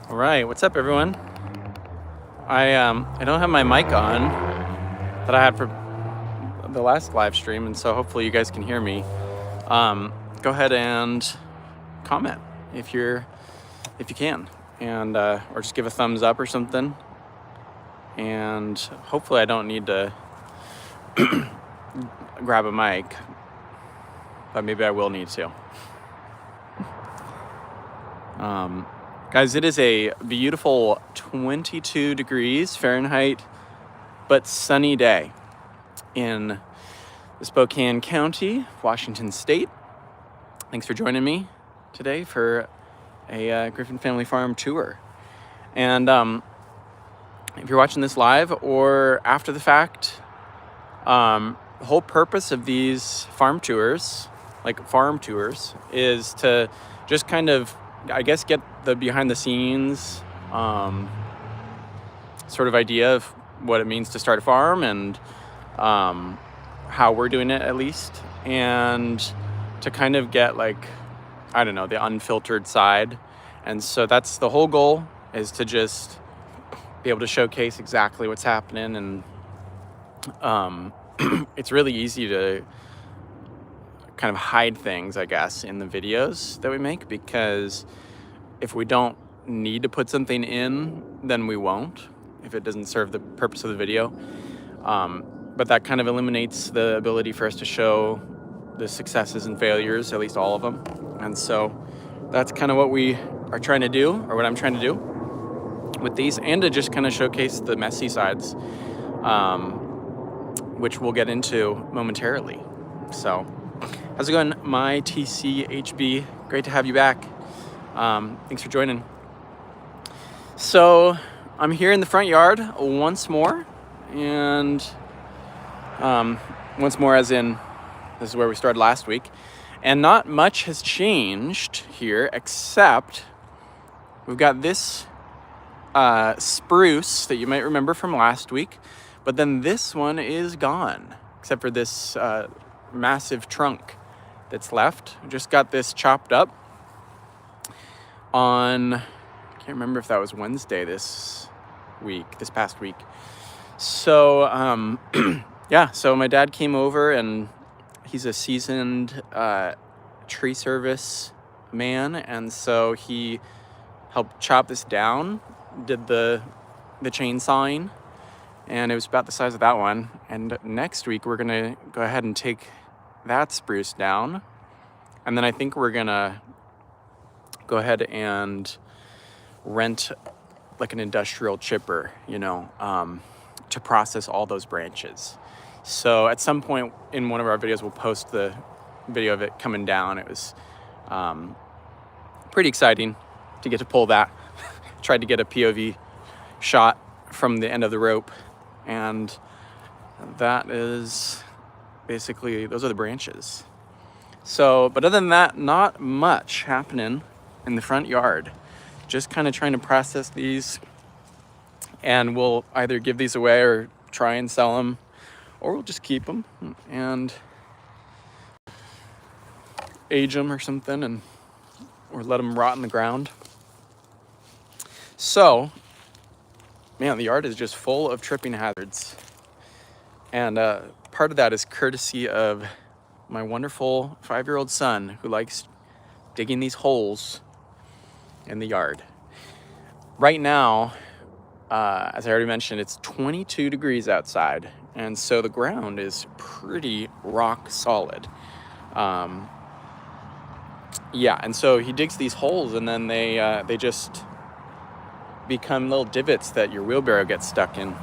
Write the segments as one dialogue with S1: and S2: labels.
S1: All right, what's up, everyone? I don't have my mic on that I had for the last live stream, and so hopefully you guys can hear me. Go ahead and comment if you can, and or just give a thumbs up or something. And hopefully I don't need to grab a mic, but maybe I will need to. Guys, it is a beautiful 22 degrees Fahrenheit, but sunny day in Spokane County, Washington State. Thanks for joining me today for a Griffin Family Farm tour. And if you're watching this live or after the fact, the whole purpose of these farm tours, is to just kind of, I guess, get the behind the scenes sort of idea of what it means to start a farm and how we're doing it, at least, and to kind of get, like, I don't know, the unfiltered side. And so that's the whole goal, is to just be able to showcase exactly what's happening. And it's really easy to kind of hide things, I guess, in the videos that we make, because if we don't need to put something in, then we won't, if it doesn't serve the purpose of the video. But that kind of eliminates the ability for us to show the successes and failures, at least all of them. And so that's kind of what we are trying to do, or what I'm trying to do with these, and to just kind of showcase the messy sides, which we'll get into momentarily. So how's it going, my TCHB? Great to have you back. Thanks for joining. So I'm here in the front yard once more, and once more as in this is where we started last week, and not much has changed here, except we've got this spruce that you might remember from last week, but then this one is gone, except for this massive trunk that's left. We just got this chopped up on, I can't remember if that was Wednesday this past week. So yeah, so my dad came over, and he's a seasoned tree service man, and so he helped chop this down, did the chainsawing, and it was about the size of that one. And next week we're gonna go ahead and take that spruce down, and then I think we're gonna go ahead and rent like an industrial chipper, to process all those branches. So at some point in one of our videos, we'll post the video of it coming down. It was pretty exciting to get to pull that. Tried to get a POV shot from the end of the rope, and that is basically, those are the branches. So, but other than that, not much happening in the front yard. Just kind of trying to process these, and we'll either give these away or try and sell them, or we'll just keep them and age them or something, or let them rot in the ground. So, man, the yard is just full of tripping hazards, and part of that is courtesy of my wonderful 5-year-old son, who likes digging these holes in the yard. Right now, as I already mentioned, it's 22 degrees outside, and so the ground is pretty rock solid. Yeah, and so he digs these holes, and then they just become little divots that your wheelbarrow gets stuck in.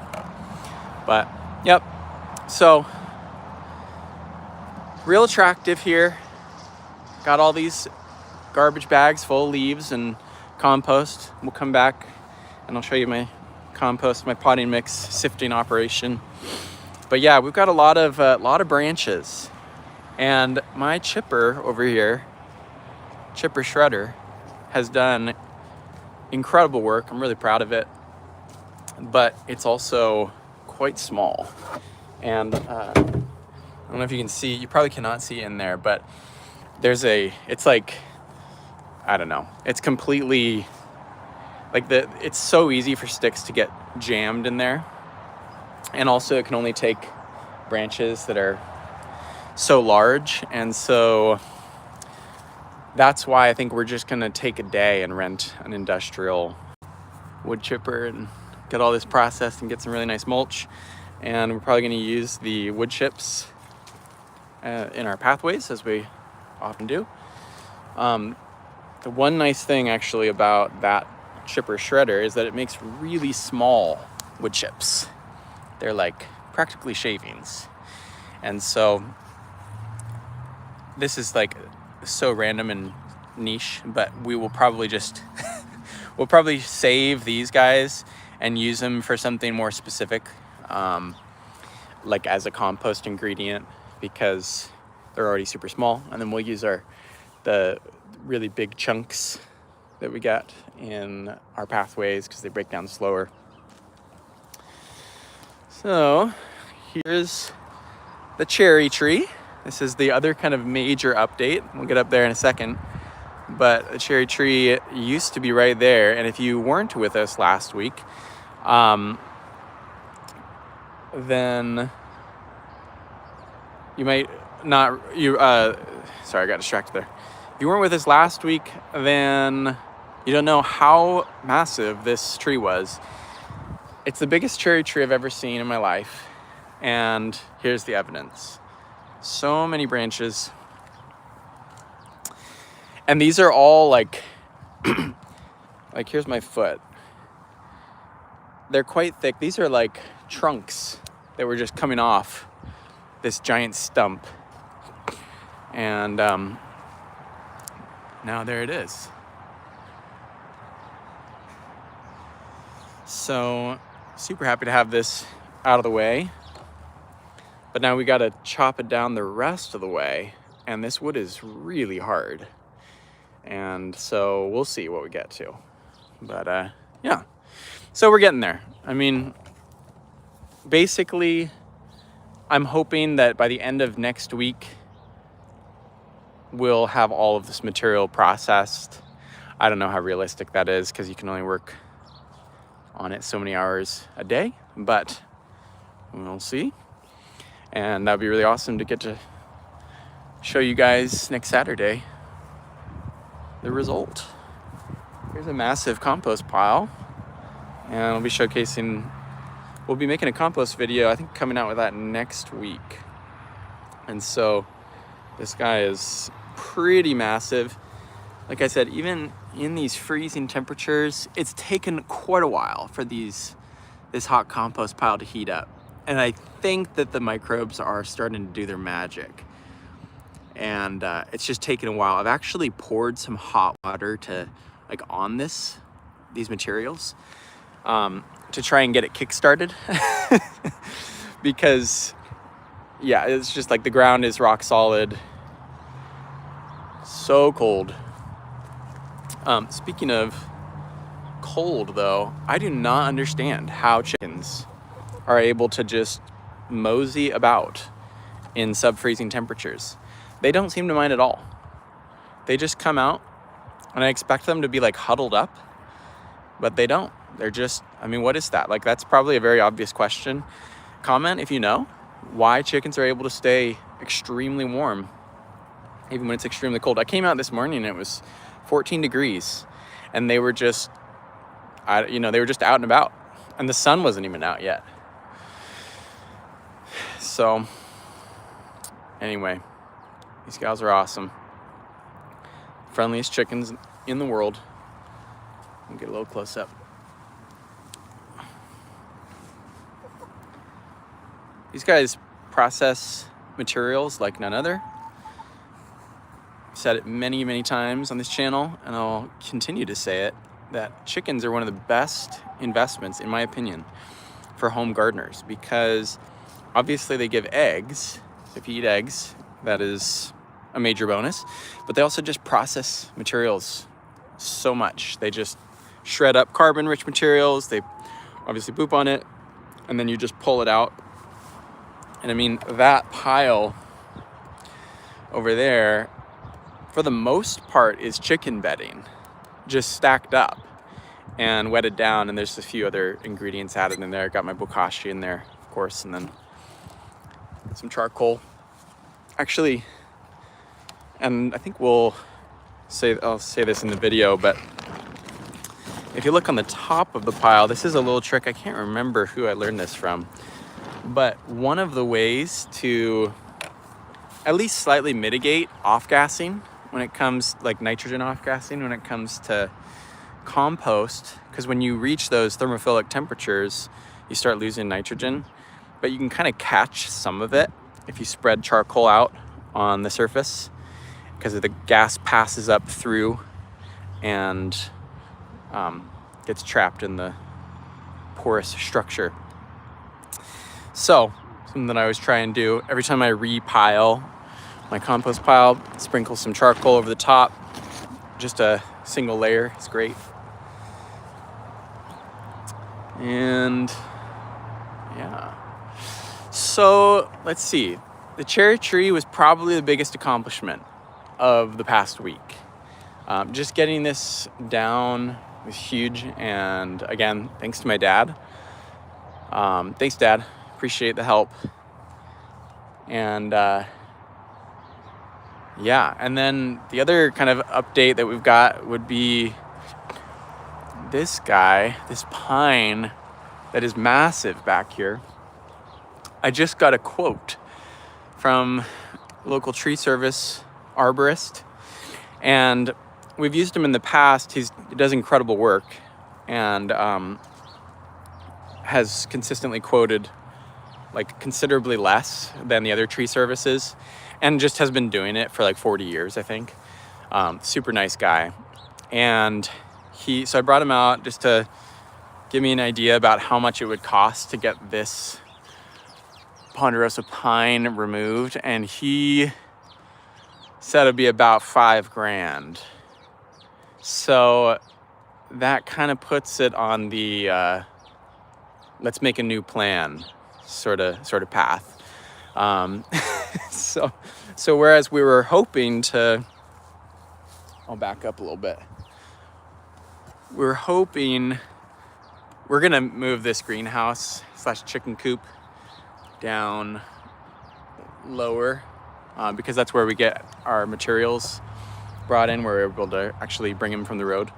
S1: But yep, so real attractive here. Got all these garbage bags full of leaves and compost. We'll come back and I'll show you my compost, my potting mix sifting operation. But yeah, we've got a lot of branches, and my chipper over here, chipper shredder, has done incredible work. I'm really proud of it, but it's also quite small, and I don't know if you can see, you probably cannot see in there, but it's like, I don't know, it's completely like it's so easy for sticks to get jammed in there. And also it can only take branches that are so large. And so that's why I think we're just gonna take a day and rent an industrial wood chipper and get all this processed and get some really nice mulch. And we're probably gonna use the wood chips in our pathways, as we often do. The one nice thing actually about that chipper shredder is that it makes really small wood chips. They're like practically shavings. And so this is like so random and niche, but we will probably just we'll probably save these guys and use them for something more specific, like as a compost ingredient, because they're already super small. And then we'll use the really big chunks that we got in our pathways because they break down slower. So here's the cherry tree. This is the other kind of major update. We'll get up there in a second. But the cherry tree used to be right there. And if you weren't with us last week, then you might not, sorry, I got distracted there. If you weren't with us last week, then you don't know how massive this tree was. It's the biggest cherry tree I've ever seen in my life. And here's the evidence. So many branches. And these are all like, like here's my foot. They're quite thick. These are like trunks that were just coming off this giant stump. And now there it is. So super happy to have this out of the way. But now we got to chop it down the rest of the way. And this wood is really hard. And so we'll see what we get to. But yeah, so we're getting there. I mean, basically, I'm hoping that by the end of next week, we'll have all of this material processed. I don't know how realistic that is because you can only work on it so many hours a day, but we'll see. And that'd be really awesome to get to show you guys next Saturday the result. Here's a massive compost pile, and I'll be showcasing, we'll be making a compost video, I think coming out with that next week. And so this guy is pretty massive. Like I said, even in these freezing temperatures, it's taken quite a while for this hot compost pile to heat up. And I think that the microbes are starting to do their magic. And it's just taken a while. I've actually poured some hot water on these materials to try and get it kick-started. Because, yeah, it's just like the ground is rock solid. So cold. Speaking of cold, though, I do not understand how chickens are able to just mosey about in sub-freezing temperatures. They don't seem to mind at all. They just come out, and I expect them to be like huddled up, but they don't. They're just, I mean, what is that? Like, that's probably a very obvious question. Comment if you know why chickens are able to stay extremely warm even when it's extremely cold. I came out this morning and it was 14 degrees, and they were just, they were just out and about, and the sun wasn't even out yet. So anyway, these guys are awesome. Friendliest chickens in the world. I'll get a little close up. These guys process materials like none other. I've said it many, many times on this channel, and I'll continue to say it, that chickens are one of the best investments, in my opinion, for home gardeners, because obviously they give eggs. So if you eat eggs, that is a major bonus, but they also just process materials so much. They just shred up carbon-rich materials. They obviously poop on it, and then you just pull it out. And I mean, that pile over there, for the most part, is chicken bedding, just stacked up. and wetted down, and there's a few other ingredients added in there. Got my bokashi in there, of course, and then some charcoal. Actually, and I think I'll say this in the video, but if you look on the top of the pile, this is a little trick. I can't remember who I learned this from, but one of the ways to at least slightly mitigate off-gassing when it comes, like nitrogen off-gassing, when it comes to compost, because when you reach those thermophilic temperatures, you start losing nitrogen, but you can kind of catch some of it if you spread charcoal out on the surface, because the gas passes up through and gets trapped in the porous structure. So something that I always try and do every time I repile my compost pile, sprinkle some charcoal over the top, just a single layer. It's great. And yeah, so let's see, the cherry tree was probably the biggest accomplishment of the past week. Just getting this down was huge, and again, thanks to my dad. Thanks, Dad. Appreciate the help. And yeah, and then the other kind of update that we've got would be this guy, this pine that is massive back here. I just got a quote from local tree service arborist, and we've used him in the past. He does incredible work, and has consistently quoted like considerably less than the other tree services, and just has been doing it for like 40 years, I think. Super nice guy. And so I brought him out just to give me an idea about how much it would cost to get this ponderosa pine removed, and he said it'd be about $5,000. So that kind of puts it on the let's make a new plan sort of path. So whereas we were hoping to, I'll back up a little bit. We're hoping we're gonna move this greenhouse / chicken coop down lower, because that's where we get our materials brought in. We're able to actually bring them from the road.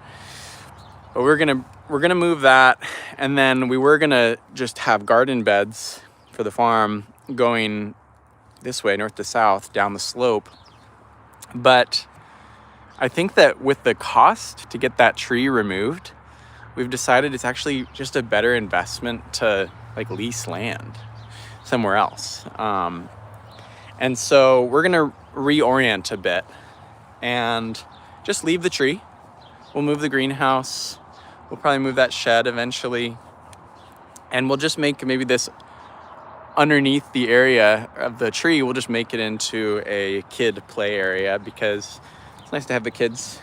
S1: But we're gonna move that, and then we were gonna just have garden beds for the farm going this way, north to south, down the slope. But I think that with the cost to get that tree removed, we've decided it's actually just a better investment to like lease land somewhere else. And so we're gonna reorient a bit and just leave the tree. We'll move the greenhouse. We'll probably move that shed eventually. And we'll just make maybe this underneath the area of the tree, we'll just make it into a kid play area, because it's nice to have the kids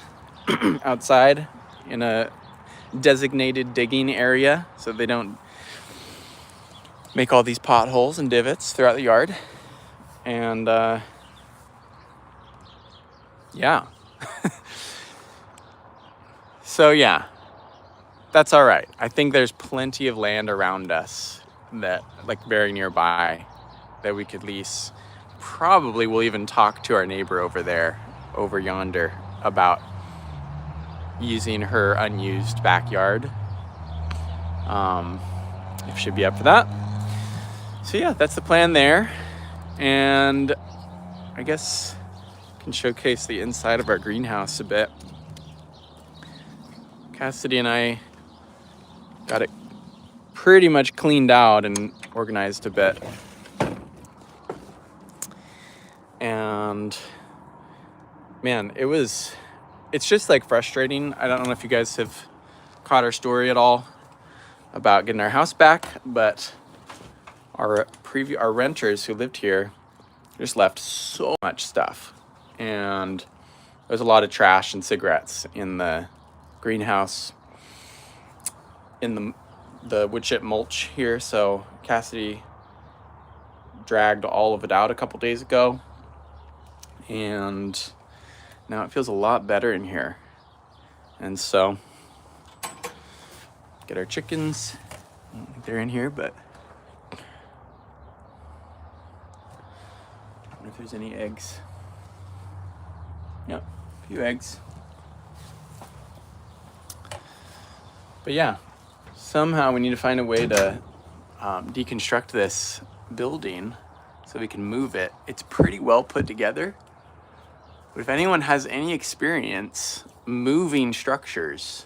S1: outside in a designated digging area so they don't make all these potholes and divots throughout the yard. And yeah. So yeah, that's all right. I think there's plenty of land around us that, like very nearby, that we could lease. Probably we'll even talk to our neighbor over yonder, about using her unused backyard. If she'd be up for that. So yeah, that's the plan there. And I guess I can showcase the inside of our greenhouse a bit. Cassidy and I got it pretty much cleaned out and organized a bit. And man, it's just like frustrating. I don't know if you guys have caught our story at all about getting our house back, but our renters who lived here just left so much stuff. And there's a lot of trash and cigarettes in the greenhouse, in the wood chip mulch here. So Cassidy dragged all of it out a couple days ago, and now it feels a lot better in here. And so Get our chickens. I don't think they're in here, but I wonder if there's any eggs. Yep, a few eggs. But yeah, somehow we need to find a way to deconstruct this building so we can move it. It's pretty well put together. But if anyone has any experience moving structures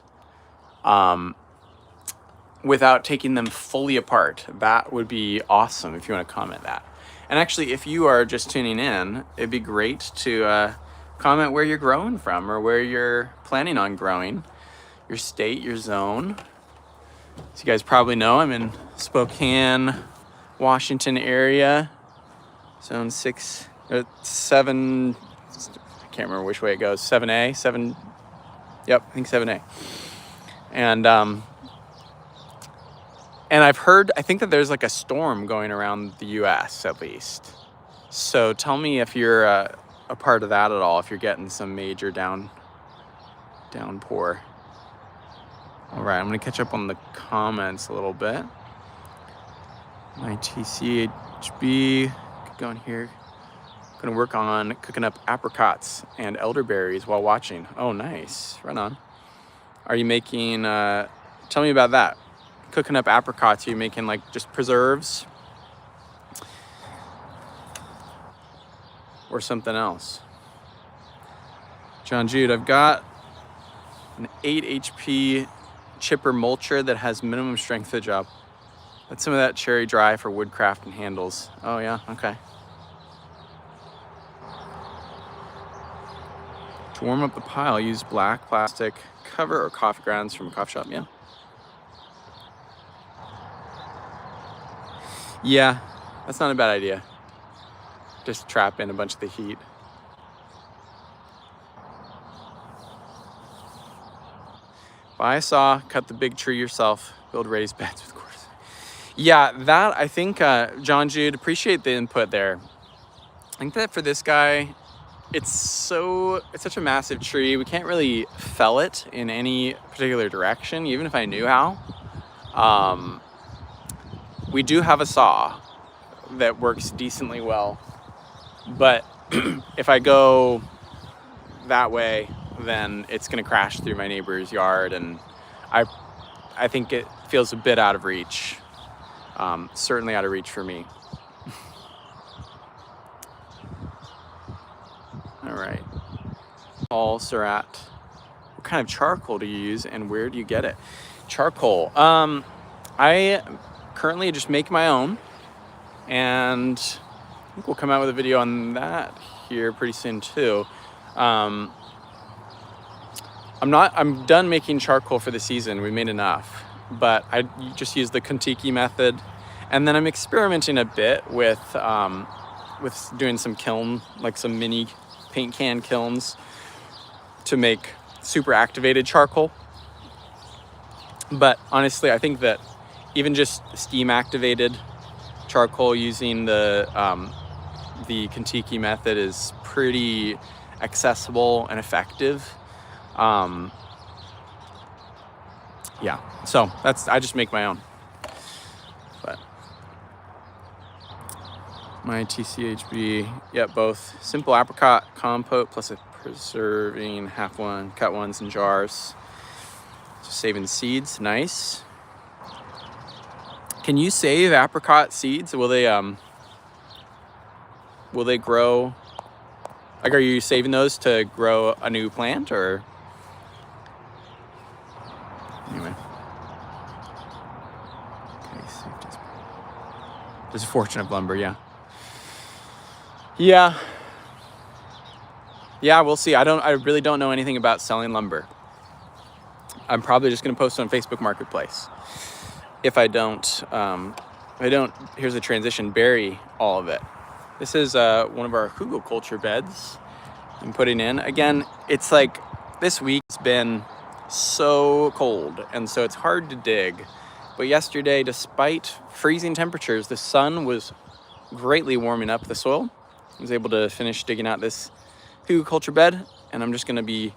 S1: without taking them fully apart, that would be awesome if you want to comment that. And actually, if you are just tuning in, it'd be great to comment where you're growing from or where you're planning on growing, your state, your zone. As you guys probably know, I'm in Spokane, Washington area, zone 7, I can't remember which way it goes, 7A, 7, yep, I think 7A. And I've heard, I think that there's like a storm going around the US at least. So tell me if you're a part of that at all, if you're getting some major downpour. All right, I'm gonna catch up on the comments a little bit. My TCHB, going here. Gonna work on cooking up apricots and elderberries while watching. Oh, nice, right on. Are you making, tell me about that. Cooking up apricots, are you making like just preserves? Or something else? John Jude, I've got an 8 HP chipper mulcher that has minimum strength for the job. Let some of that cherry dry for woodcraft and handles. Oh yeah, okay. To warm up the pile, use black plastic cover or coffee grounds from a coffee shop, yeah. Yeah, that's not a bad idea. Just trap in a bunch of the heat. Buy a saw, cut the big tree yourself, build raised beds with quarters. Yeah, that, I think, John Jude, appreciate the input there. I think that for this guy, it's such a massive tree. We can't really fell it in any particular direction, even if I knew how. We do have a saw that works decently well, but if I go that way, then it's gonna crash through my neighbor's yard, and I think it feels a bit out of reach. Certainly out of reach for me. All right. Paul Surratt, what kind of charcoal do you use and where do you get it? Charcoal. I currently just make my own, and I think we'll come out with a video on that here pretty soon too. I'm done making charcoal for the season. We made enough, but I just use the Kentucky method, and then I'm experimenting a bit with doing some kiln, like some mini paint can kilns to make super activated charcoal. But honestly, I think that even just steam activated charcoal using the Kentucky method is pretty accessible and effective. Yeah, so I just make my own. But my TCHB, yep, both simple apricot compote plus a preserving half one, cut ones in jars. Just saving seeds, nice. Can you save apricot seeds? Will they grow? Like, are you saving those to grow a new plant, or? Anyway. Okay, there's a fortune of lumber, yeah. Yeah, we'll see. I really don't know anything about selling lumber. I'm probably just gonna post on Facebook Marketplace. If I don't, here's a transition, bury all of it. This is one of our hugelkultur beds I'm putting in. Again, it's like this week's been so cold, and so it's hard to dig. But yesterday, despite freezing temperatures, the sun was greatly warming up the soil. I was able to finish digging out this hugelkultur bed, and I'm just gonna be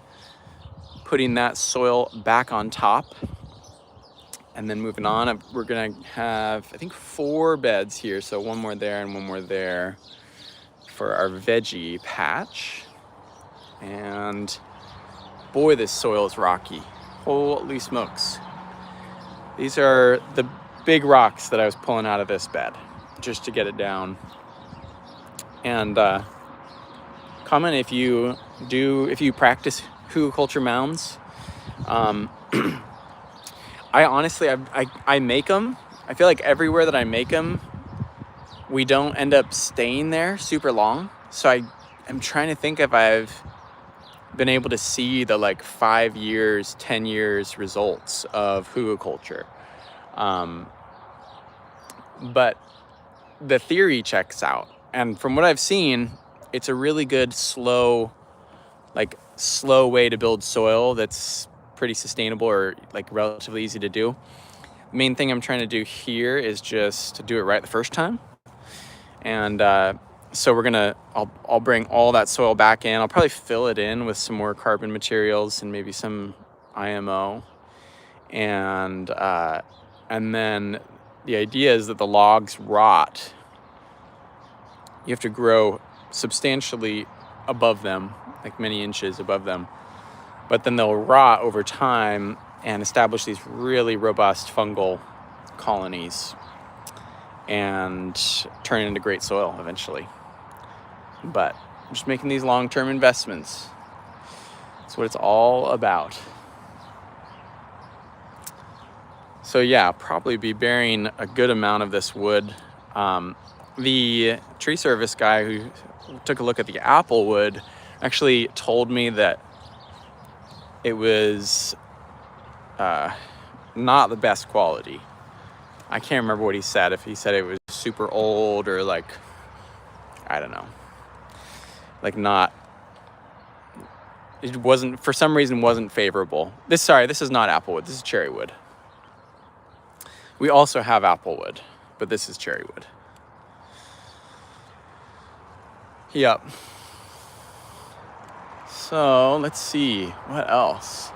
S1: putting that soil back on top And then moving on, we're gonna have, I think, 4 beds here. So 1 more there and 1 more there for our veggie patch. And boy, this soil is rocky. Holy smokes. These are the big rocks that I was pulling out of this bed just to get it down. And comment if you practice hugelkultur mounds. I honestly, I make them. I feel like everywhere that I make them, we don't end up staying there super long. So I'm trying to think if I've been able to see the like 5 years, 10 years results of hugelkultur. But the theory checks out. And from what I've seen, it's a really good slow way to build soil that's pretty sustainable or like relatively easy to do. The main thing I'm trying to do here is just to do it right the first time. And so I'll bring all that soil back in. I'll probably fill it in with some more carbon materials and maybe some IMO. And then the idea is that the logs rot. You have to grow substantially above them, like many inches above them. But then they'll rot over time and establish these really robust fungal colonies and turn into great soil eventually. But I'm just making these long-term investments. That's what it's all about. So yeah, I'll probably be burying a good amount of this wood. The tree service guy who took a look at the apple wood actually told me that it was not the best quality. I can't remember what he said, if he said it was super old or like, I don't know, like not, it wasn't, for some reason wasn't favorable. This is not apple wood, this is cherry wood. We also have apple wood, but this is cherry wood. Yep. So let's see, what else?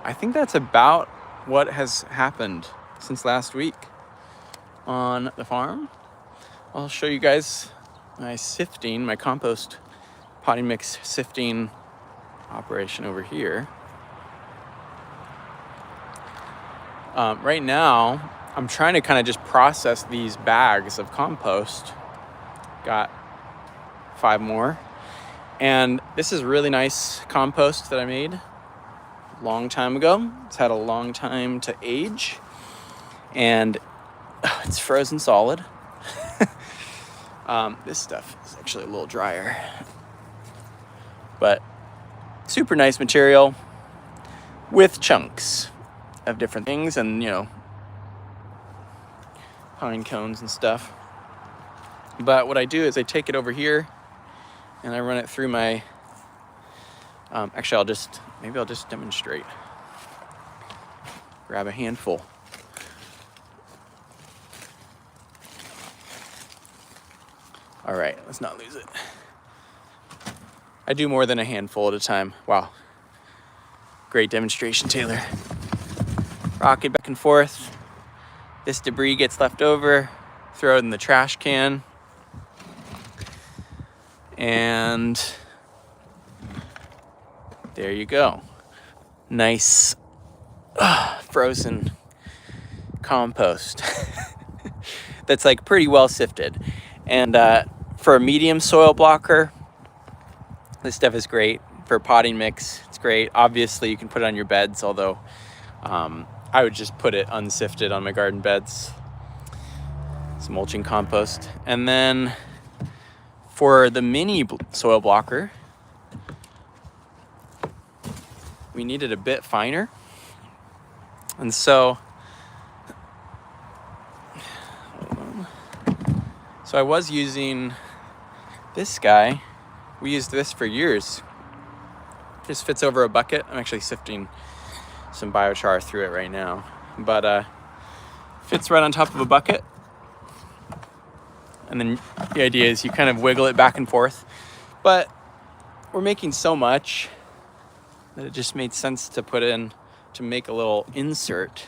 S1: I think that's about what has happened since last week on the farm. I'll show you guys my sifting, my compost potting mix sifting operation over here. Right now, I'm trying to kind of just process these bags of compost. Got 5 more. And this is really nice compost that I made a long time ago. It's had a long time to age. And it's frozen solid. This stuff is actually a little drier. But super nice material with chunks of different things and, you know, pine cones and stuff. But what I do is I take it over here and I run it through my, actually I'll just demonstrate. Grab a handful. All right, let's not lose it. I do more than a handful at a time. Wow. Great demonstration, Taylor. Rock it back and forth. This debris gets left over, throw it in the trash can. And there you go. Nice frozen compost that's like pretty well sifted. And for a medium soil blocker, this stuff is great. For potting mix, it's great. Obviously, you can put it on your beds, although I would just put it unsifted on my garden beds. Some mulching compost. And then for the mini soil blocker, we need it a bit finer. And so, I was using this guy. We used this for years. Just fits over a bucket. I'm actually sifting some biochar through it right now. But fits right on top of a bucket. And then the idea is you kind of wiggle it back and forth. But we're making so much that it just made sense to put in, to make a little insert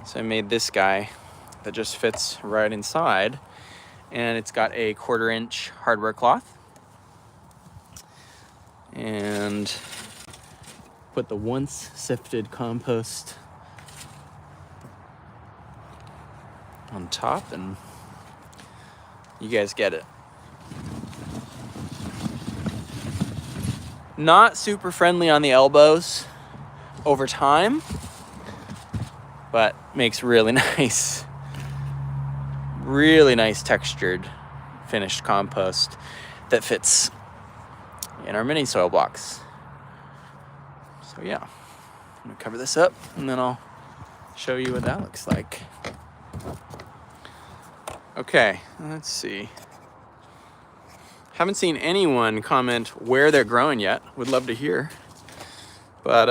S1: So I made this guy that just fits right inside, and it's got a 1/4-inch hardware cloth, and put the once sifted compost on top, and you guys get it. Not super friendly on the elbows over time, but makes really nice textured finished compost that fits in our mini soil blocks. So yeah, I'm gonna cover this up and then I'll show you what that looks like. Okay, let's see. Haven't seen anyone comment where they're growing yet. Would love to hear. But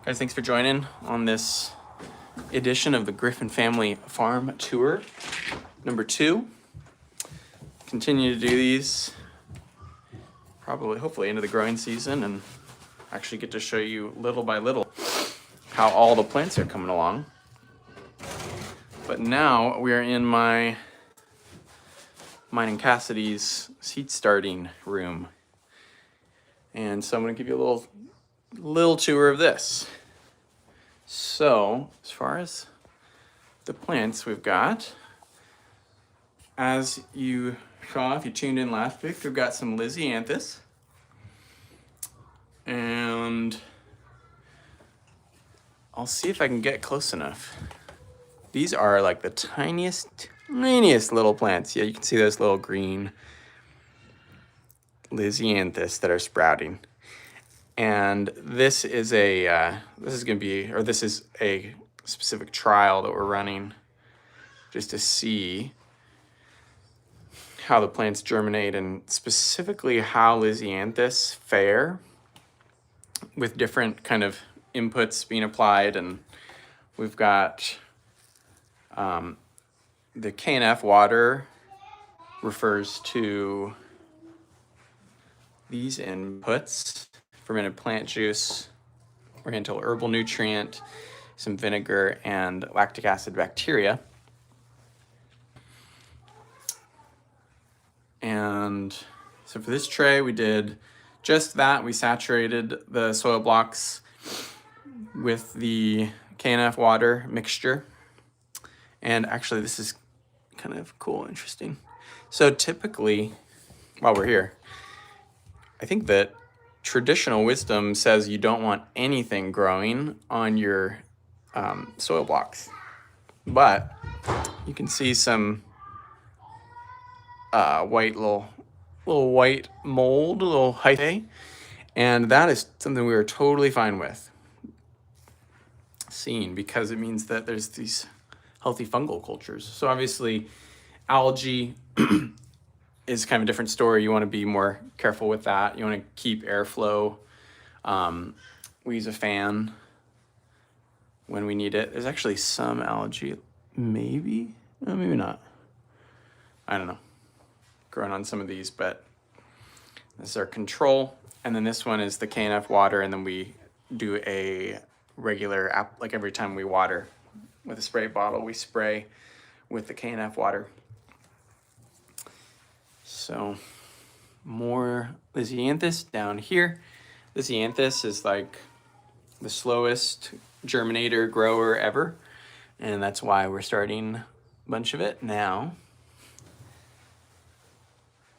S1: guys, thanks for joining on this edition of the Griffin Family Farm Tour number 2. Continue to do these hopefully into the growing season, and actually get to show you little by little how all the plants are coming along. But now we are in mine and Cassidy's seed starting room, and so I'm going to give you a little tour of this. So as far as the plants we've got, as you saw if you tuned in last week, we've got some Lysianthus, and I'll see if I can get close enough. These are like the tiniest little plants. Yeah, you can see those little green Lysianthus that are sprouting. And this is a specific trial that we're running just to see how the plants germinate, and specifically how Lysianthus fare with different kind of inputs being applied. And we've got the KNF water refers to these inputs: fermented plant juice, oriental herbal nutrient, some vinegar, and lactic acid bacteria. And so for this tray, we did just that. We saturated the soil blocks with the KNF water mixture. And actually, this is kind of cool and interesting. So typically, while we're here, I think that traditional wisdom says you don't want anything growing on your soil blocks. But you can see some little white mold, a little hyphae, and that is something we are totally fine with seeing, because it means that there's these healthy fungal cultures. So obviously algae is kind of a different story. You want to be more careful with that. You want to keep airflow. We use a fan when we need it. There's actually some algae, maybe not. I don't know, growing on some of these, but this is our control. And then this one is the KNF water, and then we do a regular like every time we water with a spray bottle, we spray with the KNF water. So more Lysianthus down here. Lysianthus is like the slowest germinator grower ever, and that's why we're starting a bunch of it now.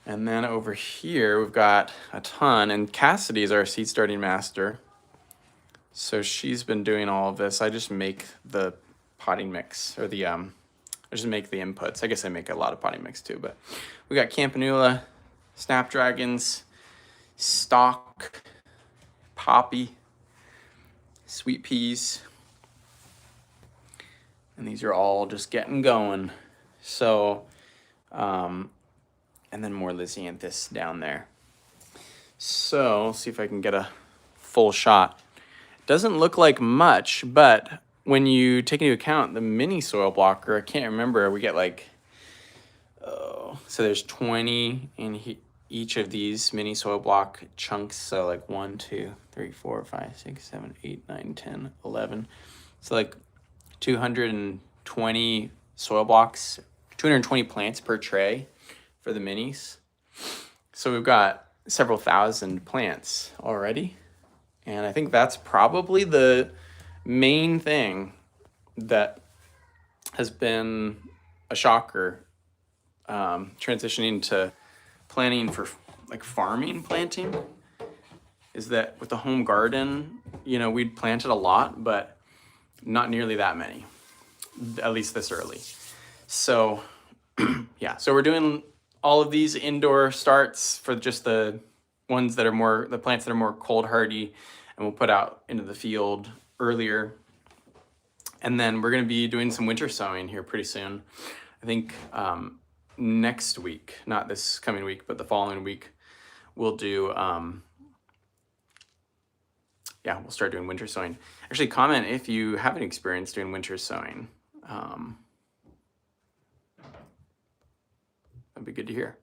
S1: And then over here, we've got a ton, and Cassidy is our seed starting master. So she's been doing all of this. I just make the potting mix, or I just make the inputs. I guess I make a lot of potting mix too, but we got Campanula, Snapdragons, Stock, Poppy, Sweet Peas, and these are all just getting going. So, and then more Lysianthus down there. So, let's see if I can get a full shot. Doesn't look like much, but when you take into account the mini soil blocker, I can't remember, we get like, so there's 20 in each of these mini soil block chunks. So like 1, 2, 3, 4, 5, 6, 7, 8, 9, 10, 11. So like 220 soil blocks, 220 plants per tray for the minis. So we've got several thousand plants already. And I think that's probably the main thing that has been a shocker, transitioning to planning for like farming planting, is that with the home garden, we'd planted a lot, but not nearly that many, at least this early. So yeah, so we're doing all of these indoor starts for just the plants that are more cold hardy, and we'll put out into the field earlier. And then we're going to be doing some winter sowing here pretty soon. I think next week, not this coming week, but the following week, we'll do, we'll start doing winter sowing. Actually, comment if you have any experience doing winter sowing. That'd be good to hear.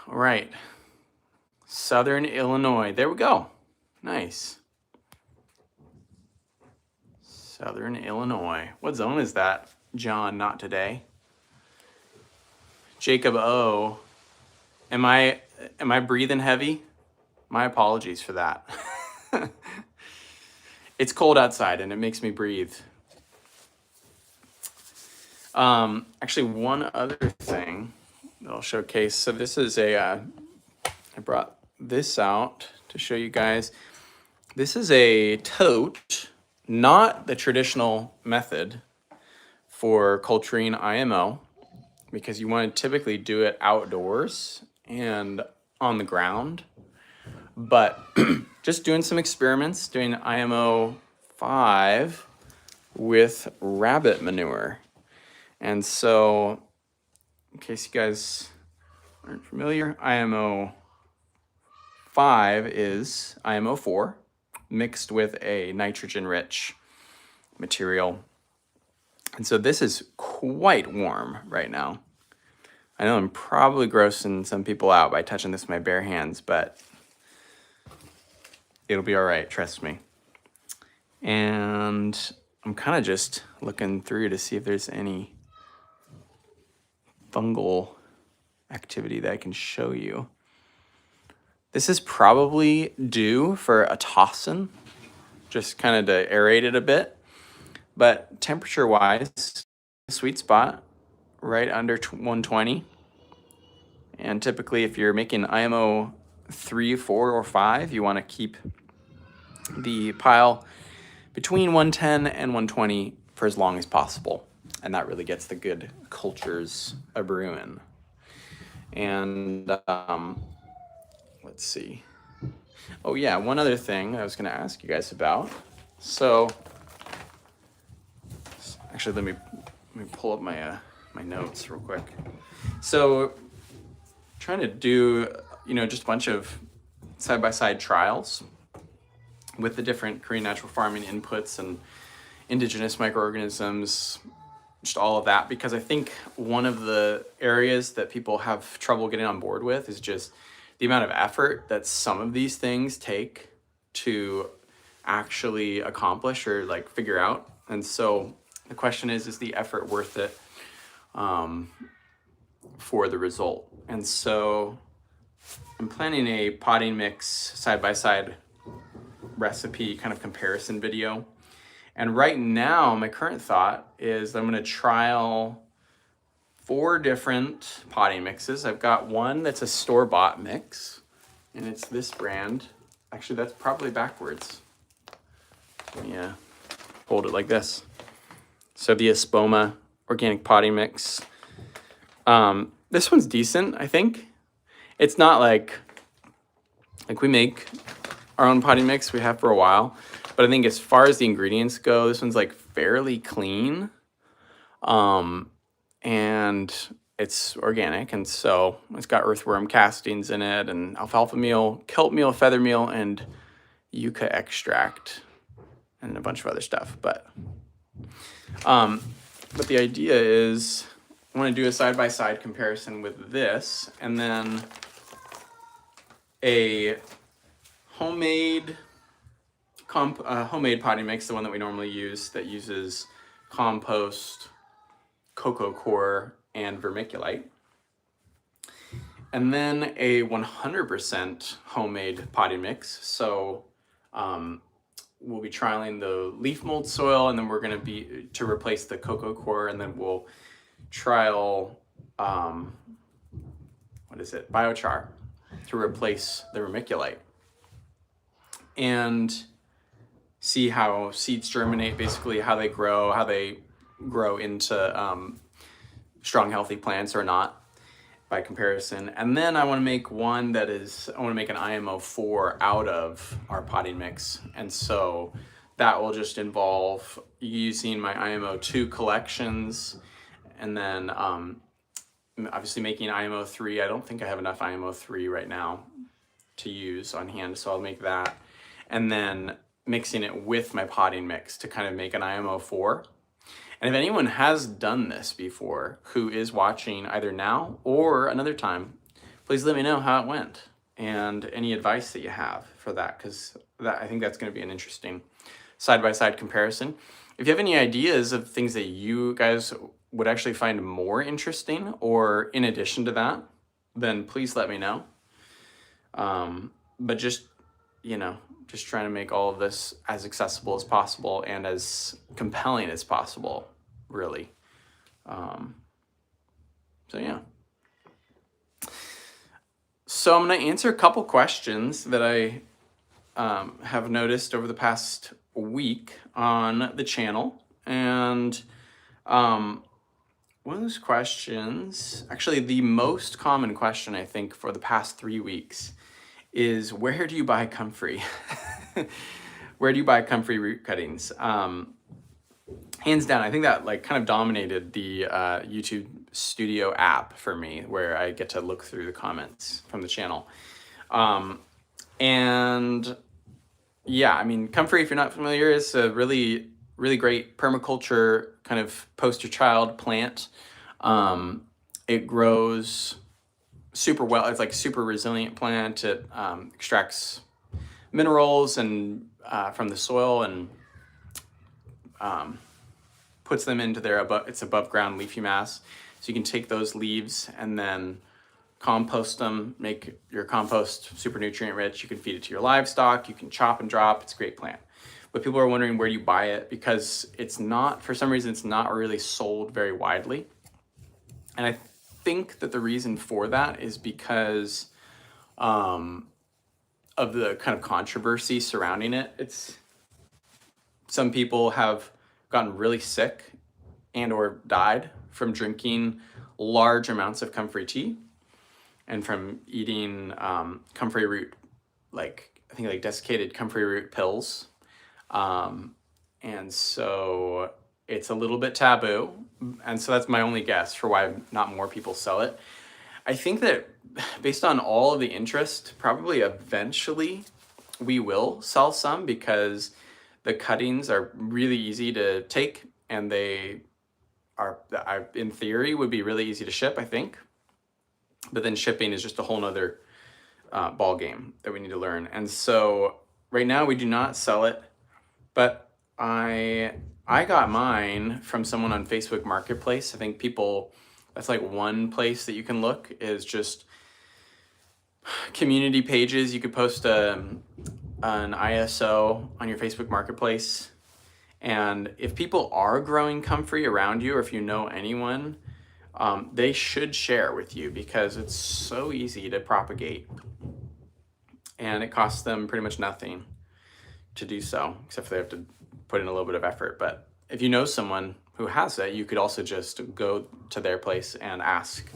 S1: All right. Southern Illinois. There we go. Nice. Southern Illinois. What zone is that? John, not today. Jacob O. Am I breathing heavy? My apologies for that. It's cold outside and it makes me breathe. Actually, one other thing that I'll showcase. So this is I brought this out to show you guys. This is a tote, not the traditional method for culturing IMO, because you want to typically do it outdoors and on the ground. But just doing some experiments, doing IMO 5 with rabbit manure. And so, in case you guys aren't familiar, IMO 5 is IMO 4 mixed with a nitrogen-rich material. And so this is quite warm right now. I know I'm probably grossing some people out by touching this with my bare hands, but it'll be all right, trust me. And I'm kind of just looking through to see if there's any fungal activity that I can show you. This is probably due for a tossin, just kind of to aerate it a bit. But temperature-wise, sweet spot, right under 120. And typically, if you're making IMO 3, 4, or 5, you want to keep the pile between 110 and 120 for as long as possible. And that really gets the good cultures a-brewing. And let's see. Oh yeah, one other thing I was going to ask you guys about. So, actually, let me pull up my my notes real quick. So, trying to do just a bunch of side-by-side trials with the different Korean natural farming inputs and indigenous microorganisms, just all of that, because I think one of the areas that people have trouble getting on board with is just the amount of effort that some of these things take to actually accomplish or like figure out. And so the question is the effort worth it for the result? And so I'm planning a potting mix side-by-side recipe kind of comparison video. And right now, my current thought is I'm going to trial 4 different potting mixes. I've got one that's a store-bought mix, and it's this brand. Actually, that's probably backwards. Yeah, hold it like this. So the Espoma organic potting mix. This one's decent, I think. It's not like we make our own potting mix. We have for a while. But I think as far as the ingredients go, this one's like fairly clean. And it's organic. And so it's got earthworm castings in it and alfalfa meal, kelp meal, feather meal, and yucca extract and a bunch of other stuff. But the idea is I want to do a side-by-side comparison with this, and then a homemade homemade potting mix, the one that we normally use, that uses compost, cocoa coir, and vermiculite. And then a 100% homemade potting mix. So we'll be trialing the leaf mold soil, and then we're going to be to replace the cocoa coir, and then we'll trial biochar to replace the vermiculite, and see how seeds germinate, basically how they grow into strong, healthy plants or not, by comparison. And then I want to make one I want to make an IMO4 out of our potting mix. And so that will just involve using my IMO2 collections, and then obviously making IMO3. I don't think I have enough IMO3 right now to use on hand, so I'll make that. And then mixing it with my potting mix to kind of make an IMO4. And if anyone has done this before who is watching either now or another time, please let me know how it went and any advice that you have for that, because I think that's going to be an interesting side-by-side comparison. If you have any ideas of things that you guys would actually find more interesting or in addition to that, then please let me know. But just trying to make all of this as accessible as possible and as compelling as possible, really. So yeah. So I'm going to answer a couple questions that I have noticed over the past week on the channel. And one of those questions, actually the most common question I think for the past 3 weeks, is where do you buy comfrey? Where do you buy comfrey root cuttings? Hands down, I think that kind of dominated the YouTube Studio app for me, where I get to look through the comments from the channel. And yeah, I mean, comfrey, if you're not familiar, is a really, really great permaculture kind of poster child plant. It grows super well. It's like super resilient plant. It extracts minerals and from the soil and puts them into their above ground leafy mass. So you can take those leaves and then compost them, make your compost super nutrient rich. You can feed it to your livestock. You can chop and drop. It's a great plant. But people are wondering, where do you buy it? Because for some reason, it's not really sold very widely. And I think that the reason for that is because of the kind of controversy surrounding it. Some people have gotten really sick and or died from drinking large amounts of comfrey tea and from eating comfrey root, I think desiccated comfrey root pills. And so it's a little bit taboo. And so that's my only guess for why not more people sell it. I think that based on all of the interest, probably eventually we will sell some, because the cuttings are really easy to take, and they are, in theory, would be really easy to ship, I think. But then shipping is just a whole nother ball game that we need to learn. And so right now we do not sell it, but I got mine from someone on Facebook Marketplace. I think that's one place that you can look, is just community pages. You could post an ISO on your Facebook Marketplace. And if people are growing comfrey around you, or if you know anyone, they should share with you, because it's so easy to propagate. And it costs them pretty much nothing to do so, except for they have to put in a little bit of effort. But if you know someone who has it, you could also just go to their place and ask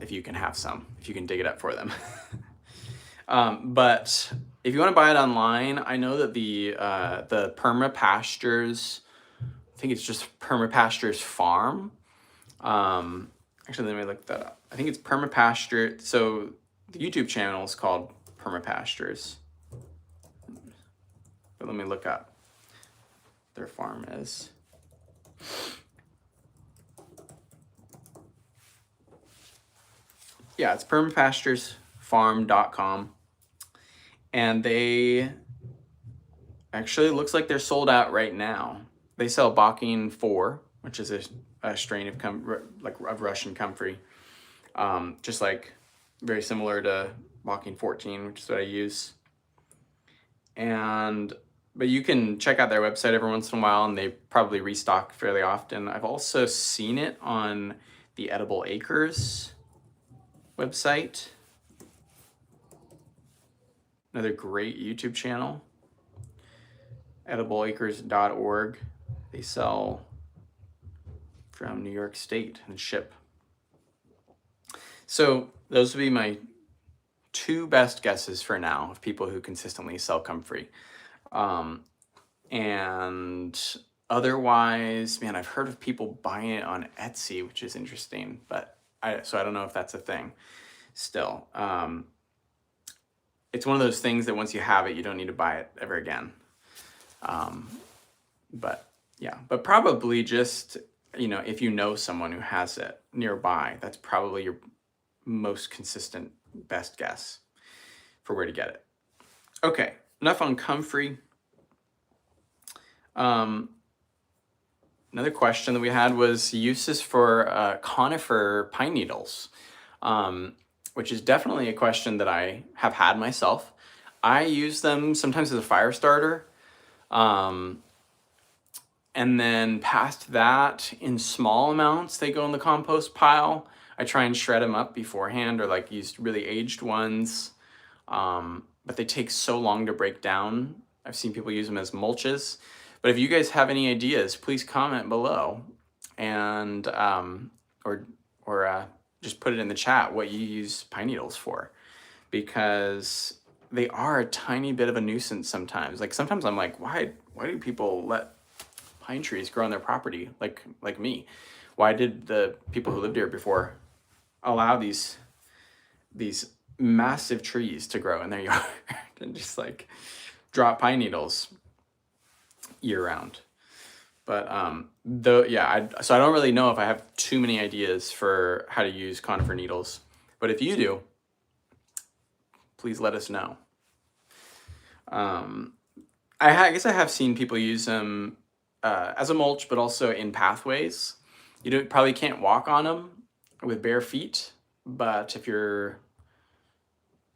S1: if you can have some, if you can dig it up for them. But if you want to buy it online, I know that the Perma Pastures, I think it's just Perma Pastures Farm. Actually, let me look that up. I think it's Perma Pasture. So the YouTube channel is called Perma Pastures. But let me look up their farm is. Yeah, it's permapasturesfarm.com. And they actually, looks like they're sold out right now. They sell Bocking 4, which is a strain of of Russian comfrey. Just like very similar to Bocking 14, which is what I use. But you can check out their website every once in a while, and they probably restock fairly often. I've also seen it on the Edible Acres website. Another great YouTube channel, edibleacres.org. They sell from New York State and ship. So those would be my 2 best guesses for now of people who consistently sell comfrey. And otherwise, man, I've heard of people buying it on Etsy, which is interesting, but I don't know if that's a thing still. It's one of those things that once you have it, you don't need to buy it ever again. But yeah, but probably just, if you know someone who has it nearby, that's probably your most consistent best guess for where to get it. Okay, enough on comfrey. Another question that we had was uses for conifer pine needles, which is definitely a question that I have had myself. I use them sometimes as a fire starter. And then past that, in small amounts, they go in the compost pile. I try and shred them up beforehand, or like use really aged ones. But they take so long to break down. I've seen people use them as mulches. But if you guys have any ideas, please comment below, and or just put it in the chat what you use pine needles for, because they are a tiny bit of a nuisance sometimes. Like sometimes I'm like, why do people let pine trees grow on their property like me? Why did the people who lived here before allow these massive trees to grow in their yard and just like drop pine needles year round? But so I don't really know if I have too many ideas for how to use conifer needles, but if you do, please let us know. I guess I have seen people use them as a mulch, but also in pathways. You probably can't walk on them with bare feet, but if you're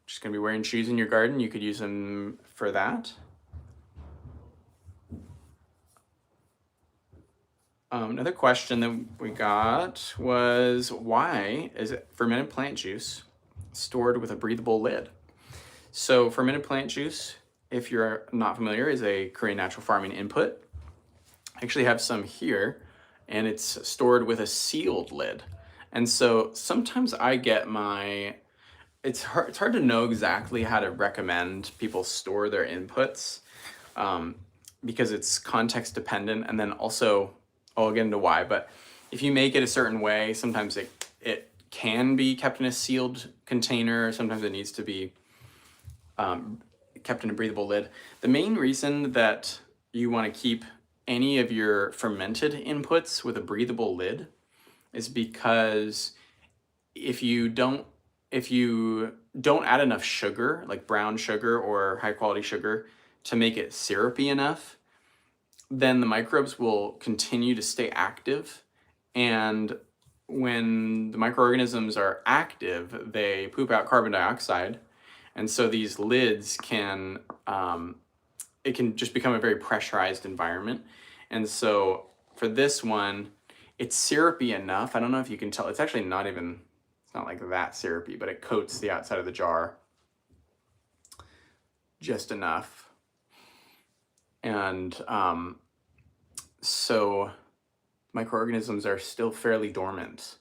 S1: just gonna be wearing shoes in your garden, you could use them for that. Another question that we got was, why is it fermented plant juice stored with a breathable lid? So fermented plant juice, if you're not familiar, is a Korean natural farming input. I actually have some here, and it's stored with a sealed lid. And so sometimes I get it's hard to know exactly how to recommend people store their inputs, because it's context dependent, and then also, I'll get into why, but if you make it a certain way, sometimes it can be kept in a sealed container. Sometimes it needs to be kept in a breathable lid. The main reason that you want to keep any of your fermented inputs with a breathable lid is because if you don't add enough sugar, like brown sugar or high quality sugar, to make it syrupy enough, then the microbes will continue to stay active. And when the microorganisms are active, they poop out carbon dioxide. And so these lids it can just become a very pressurized environment. And so for this one, it's syrupy enough. I don't know if you can tell, it's actually it's not like that syrupy, but it coats the outside of the jar just enough. And so microorganisms are still fairly dormant,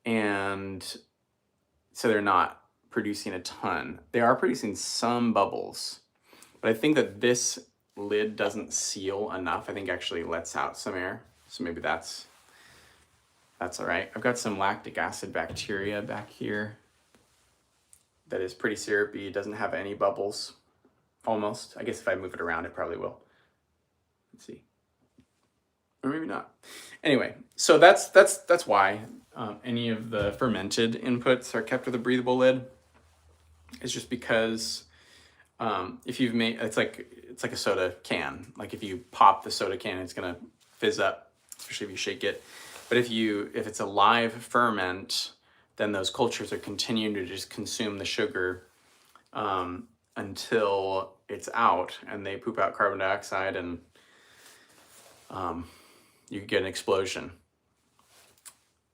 S1: and so they're not producing a ton. They are producing some bubbles, but I think that this lid doesn't seal enough. I think actually lets out some air, so maybe that's all right. I've got some lactic acid bacteria back here that is pretty syrupy. It doesn't have any bubbles, almost. I guess if I move it around, it probably will. Let's see. or maybe not. Anyway, so that's why any of the fermented inputs are kept with a breathable lid. It's just because if you've made it's like a soda can. Like if you pop the soda can, it's gonna fizz up, especially if you shake it. But if it's a live ferment, then those cultures are continuing to just consume the sugar until it's out, and they poop out carbon dioxide, and you get an explosion.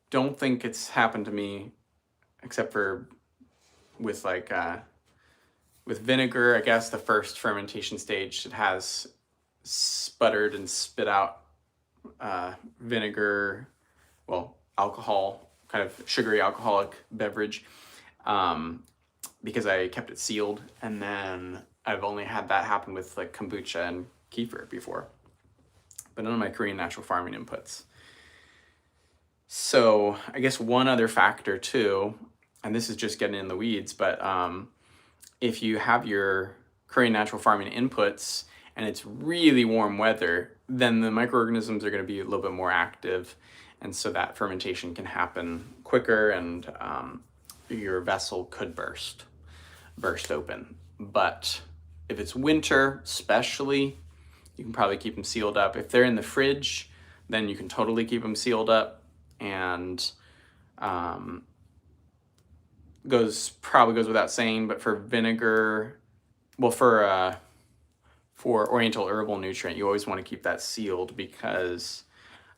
S1: Don't think it's happened to me, except for with with vinegar. I guess the first fermentation stage, it has sputtered and spit out vinegar, well, alcohol, kind of sugary alcoholic beverage, because I kept it sealed. And then I've only had that happen with like kombucha and kefir before, but none of my Korean natural farming inputs. So I guess one other factor too, and this is just getting in the weeds, but if you have your Korean natural farming inputs and it's really warm weather, then the microorganisms are going to be a little bit more active, and so that fermentation can happen quicker, and your vessel could burst open. But if it's winter, especially, you can probably keep them sealed up. If they're in the fridge, then you can totally keep them sealed up. And probably goes without saying, but for vinegar, well, for Oriental herbal nutrient, you always want to keep that sealed, because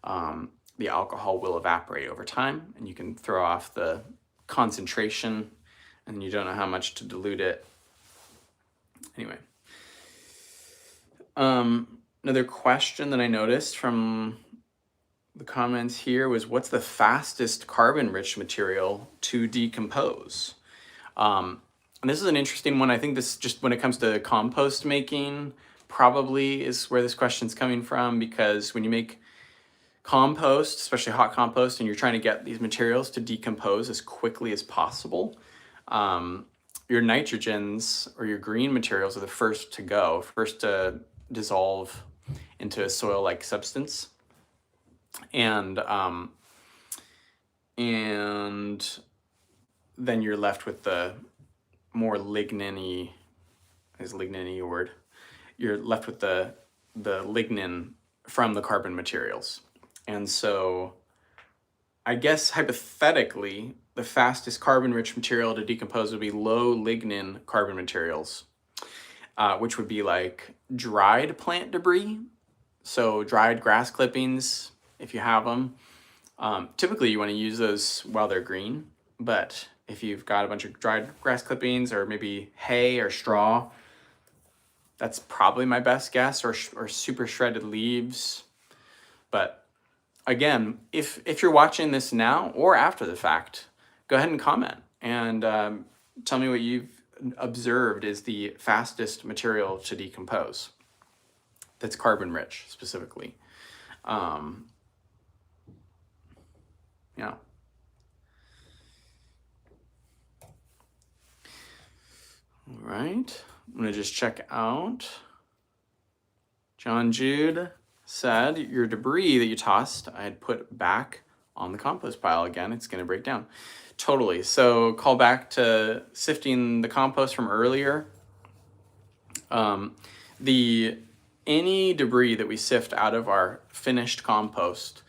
S1: the alcohol will evaporate over time, and you can throw off the concentration, and you don't know how much to dilute it. Anyway, another question that I noticed from the comments here was, what's the fastest carbon-rich material to decompose? And this is an interesting one. I think this, just when it comes to compost making, probably is where this question's coming from, because when you make compost, especially hot compost, and you're trying to get these materials to decompose as quickly as possible, your nitrogens or your green materials are the first to dissolve into a soil-like substance. And then you're left with the more lignin-y, is lignin-y a word? You're left with the lignin from the carbon materials. And so I guess hypothetically, the fastest carbon-rich material to decompose would be low lignin carbon materials, which would be like dried plant debris. So dried grass clippings, if you have them. Typically you want to use those while they're green, but if you've got a bunch of dried grass clippings, or maybe hay or straw, that's probably my best guess, or super shredded leaves. But again, if you're watching this now or after the fact, go ahead and comment and tell me what you've observed is the fastest material to decompose that's carbon rich specifically. Yeah. All right. I'm going to just check out. John Jude said, your debris that you tossed, I'd put back on the compost pile again. It's going to break down. Totally. So call back to sifting the compost from earlier. Any debris that we sift out of our finished compost,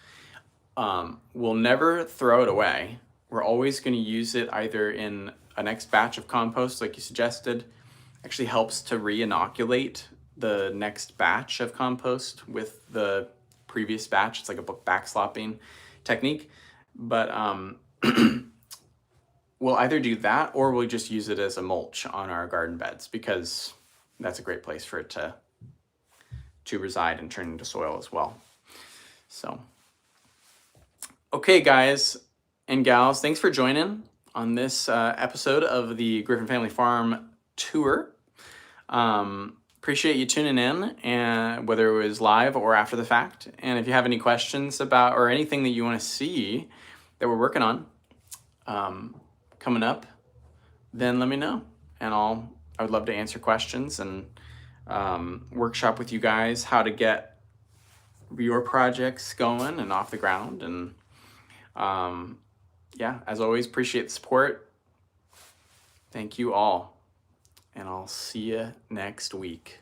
S1: we'll never throw it away. We're always going to use it either in a next batch of compost, like you suggested. Actually helps to re-inoculate the next batch of compost with the previous batch. It's like a backslopping technique. But we'll either do that, or we'll just use it as a mulch on our garden beds, because that's a great place for it to reside and turn into soil as well. So, okay, guys and gals, thanks for joining on this episode of the Griffin Family Farm tour. Appreciate you tuning in, and whether it was live or after the fact. And if you have any questions about, or anything that you want to see that we're working on coming up, then let me know, and I would love to answer questions and workshop with you guys how to get your projects going and off the ground. And yeah, as always, appreciate the support. Thank you all, and I'll see you next week.